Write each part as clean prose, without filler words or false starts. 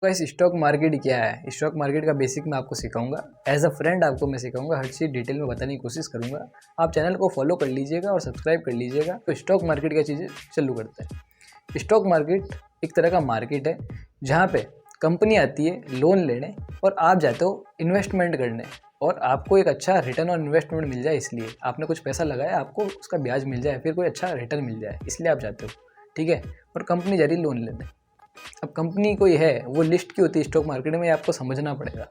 Guys stock market क्या है, stock market का बेसिक मैं आपको सिखाऊंगा। एज अ फ्रेंड आपको मैं सिखाऊंगा, हर चीज़ डिटेल में बताने की कोशिश करूंगा। आप चैनल को फॉलो कर लीजिएगा और सब्सक्राइब कर लीजिएगा। तो स्टॉक मार्केट क्या चीज़ें चालू करते हैं। स्टॉक मार्केट एक तरह का मार्केट है जहाँ पे कंपनी आती है लोन लेने और आप जाते हो इन्वेस्टमेंट करने, और आपको एक अच्छा रिटर्न ऑन इन्वेस्टमेंट मिल जाए, इसलिए आपने कुछ पैसा लगाया, आपको उसका ब्याज मिल जाए, फिर कोई अच्छा रिटर्न मिल जाए, इसलिए आप जाते हो। ठीक है। और कंपनी जा रही है लोन लेने। अब कंपनी कोई है वो लिस्ट की होती है स्टॉक मार्केट में, आपको समझना पड़ेगा।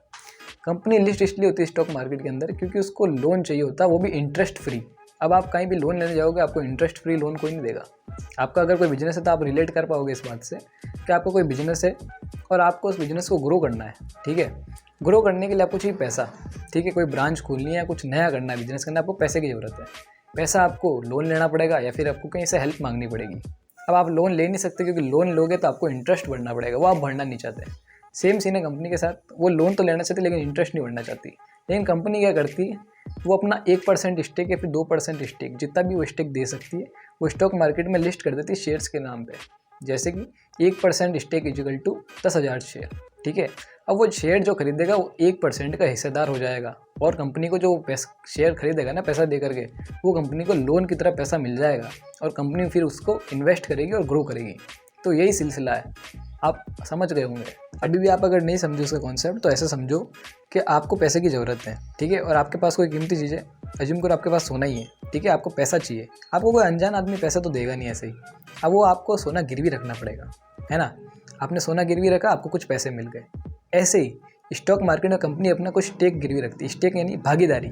कंपनी लिस्ट इसलिए होती है स्टॉक मार्केट के अंदर क्योंकि उसको लोन चाहिए होता है, वो भी इंटरेस्ट फ्री। अब आप कहीं भी लोन लेने जाओगे आपको इंटरेस्ट फ्री लोन कोई नहीं देगा। आपका अगर कोई बिजनेस है तो आप रिलेट कर पाओगे इस बात से कि आपका कोई बिजनेस है और आपको उस बिजनेस को ग्रो करना है। ठीक है। ग्रो करने के लिए आपको चाहिए पैसा। ठीक है। कोई ब्रांच खोलनी है, कुछ नया करना है, बिजनेस करना है, आपको पैसे की ज़रूरत है। पैसा आपको लोन लेना पड़ेगा या फिर आपको कहीं से हेल्प मांगनी पड़ेगी। अब आप लोन ले नहीं सकते क्योंकि लोन लोगे तो आपको इंटरेस्ट भरना पड़ेगा, वो आप भरना नहीं चाहते। सेम सीन है कंपनी के साथ, वो लोन तो लेना चाहती लेकिन इंटरेस्ट नहीं भरना चाहती। लेकिन कंपनी क्या करती है, वो अपना 1% स्टेक या फिर 2% स्टेक, जितना भी वो स्टेक दे सकती है, वो स्टॉक मार्केट में लिस्ट कर देती है शेयर्स के नाम पे। जैसे कि 1% स्टेक इजिकल टू 10,000 शेयर। ठीक है। अब वो शेयर जो खरीदेगा वो 1% का हिस्सेदार हो जाएगा, और कंपनी को जो शेयर खरीदेगा ना पैसा दे करके, वो कंपनी को लोन की तरह पैसा मिल जाएगा, और कंपनी फिर उसको इन्वेस्ट करेगी और ग्रो करेगी। तो यही सिलसिला है, आप समझ गए होंगे। अभी भी आप अगर नहीं समझे उसका कॉन्सेप्ट तो ऐसे समझो कि आपको पैसे की ज़रूरत है। ठीक है। और आपके पास कोई कीमती चीज़ है, अज्यूम करो आपके पास सोना ही है। ठीक है। आपको पैसा चाहिए, आपको कोई अनजान आदमी पैसा तो देगा नहीं ऐसे ही। अब वो आपको सोना गिरवी रखना पड़ेगा, है ना। आपने सोना गिरवी रखा, आपको कुछ पैसे मिल गए। ऐसे ही स्टॉक मार्केट में कंपनी अपना कुछ स्टेक गिरवी रखती है। स्टेक यानी भागीदारी,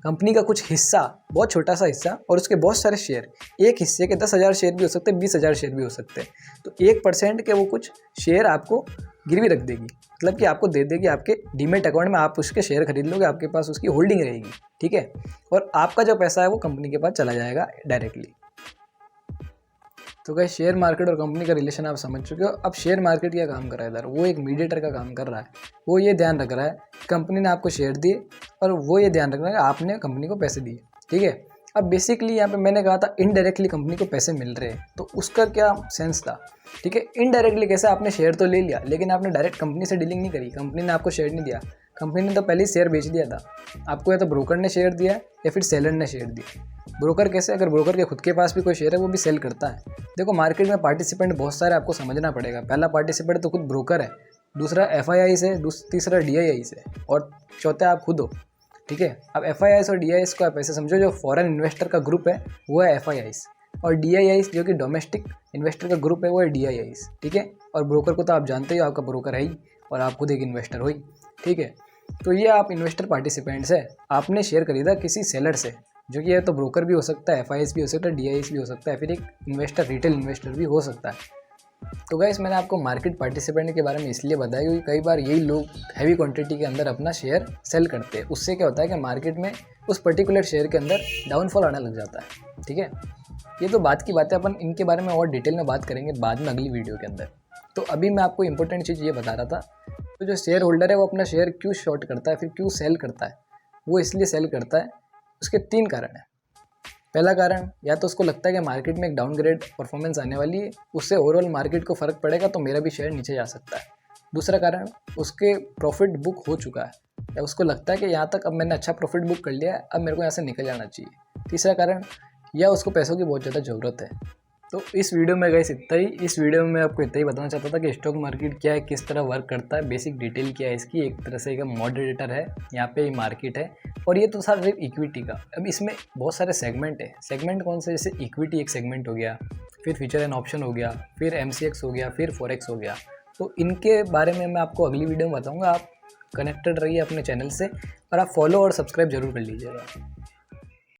कंपनी का कुछ हिस्सा, बहुत छोटा सा हिस्सा, और उसके बहुत सारे शेयर। एक हिस्से के 10,000 शेयर भी हो सकते हैं, 20,000 शेयर भी हो सकते हैं। तो 1% के वो कुछ शेयर आपको गिरवी रख देगी, मतलब कि आपको दे देगी आपके डीमेट अकाउंट में, आप उसके शेयर खरीद लोगे, आपके पास उसकी होल्डिंग रहेगी। ठीक है। और आपका जो पैसा है वो कंपनी के पास चला जाएगा डायरेक्टली। तो गाइस शेयर मार्केट और कंपनी का रिलेशन आप समझ चुके हो। अब शेयर मार्केट क्या काम कर रहा है इधर, वो एक मीडिएटर का काम कर रहा है। वो ये ध्यान रख रहा है कंपनी ने आपको शेयर दिए, और वो ये ध्यान रख रहा है आपने कंपनी को पैसे दिए। ठीक है। अब बेसिकली यहाँ पे मैंने कहा था इनडायरेक्टली कंपनी को पैसे मिल रहे हैं, तो उसका क्या सेंस था। ठीक है। इनडायरेक्टली कैसे, आपने शेयर तो ले लिया लेकिन आपने डायरेक्ट कंपनी से डीलिंग नहीं करी, कंपनी ने आपको शेयर नहीं दिया, कंपनी ने तो पहले ही शेयर बेच दिया था आपको। या तो ब्रोकर ने शेयर दिया या फिर सेलर ने शेयर दिया। ब्रोकर कैसे, अगर ब्रोकर के खुद के पास भी कोई शेयर है वो भी सेल करता है। देखो मार्केट में पार्टिसिपेंट बहुत सारे, आपको समझना पड़ेगा। पहला पार्टिसिपेंट तो खुद ब्रोकर है, दूसरा FII से, तीसरा DII से, और चौथा आप खुद हो। ठीक है। अब FII और DII को आप ऐसे समझो, जो फॉरेन इन्वेस्टर का ग्रुप है वो है FII, और DII जो कि डोमेस्टिक इन्वेस्टर का ग्रुप है वो है DII। ठीक है। और ब्रोकर को तो आप जानते ही, आपका ब्रोकर है ही, और आप खुद एक इन्वेस्टर हो ही। ठीक है। तो ये आप इन्वेस्टर पार्टिसिपेंट्स है, आपने शेयर खरीदा किसी सेलर से, जो कि है तो ब्रोकर भी हो सकता है, FII भी हो सकता है, DII भी हो सकता है, फिर एक इन्वेस्टर, रिटेल इन्वेस्टर भी हो सकता है। तो गाइस मैंने आपको मार्केट पार्टिसिपेंट के बारे में इसलिए बताया क्योंकि कई बार यही लोग हैवी क्वांटिटी के अंदर अपना शेयर सेल करते हैं। उससे क्या होता है कि मार्केट में उस पर्टिकुलर शेयर के अंदर डाउनफॉल आने लग जाता है। ठीक है। ये तो बात की बात है, अपन इनके बारे में और डिटेल में बात करेंगे बाद में अगली वीडियो के अंदर। तो अभी मैं आपको इंपॉर्टेंट चीज़ ये बता रहा था, तो जो शेयर होल्डर है वो अपना शेयर क्यों शॉर्ट करता है, फिर क्यों सेल करता है। वो इसलिए सेल करता है, उसके 3 कारण हैं। पहला कारण, या तो उसको लगता है कि मार्केट में एक डाउनग्रेड परफॉर्मेंस आने वाली है, उससे ओवरऑल मार्केट को फ़र्क पड़ेगा तो मेरा भी शेयर नीचे जा सकता है। दूसरा कारण, उसके प्रॉफिट बुक हो चुका है, या उसको लगता है कि यहाँ तक अब मैंने अच्छा प्रॉफिट बुक कर लिया है, अब मेरे को यहाँ से निकल जाना चाहिए। तीसरा कारण, या उसको पैसों की बहुत ज़्यादा ज़रूरत है। तो इस वीडियो में गाइस इतना ही। इस वीडियो में मैं आपको इतना ही बताना चाहता था कि स्टॉक मार्केट क्या है, किस तरह वर्क करता है, बेसिक डिटेल क्या है इसकी। एक तरह से एक मॉडरेटर है, यहाँ पे ये मार्केट है, और ये तो सारा इक्विटी का। अब इसमें बहुत सारे सेगमेंट है। सेगमेंट कौन से, जैसे इक्विटी एक सेगमेंट हो गया, फिर फ्यूचर एंड ऑप्शन हो गया, फिर MCX हो गया, फिर फॉरेक्स हो गया। तो इनके बारे में मैं आपको अगली वीडियो में बताऊँगा। आप कनेक्टेड रहिए अपने चैनल से, और आप फॉलो और सब्सक्राइब जरूर कर लीजिएगा।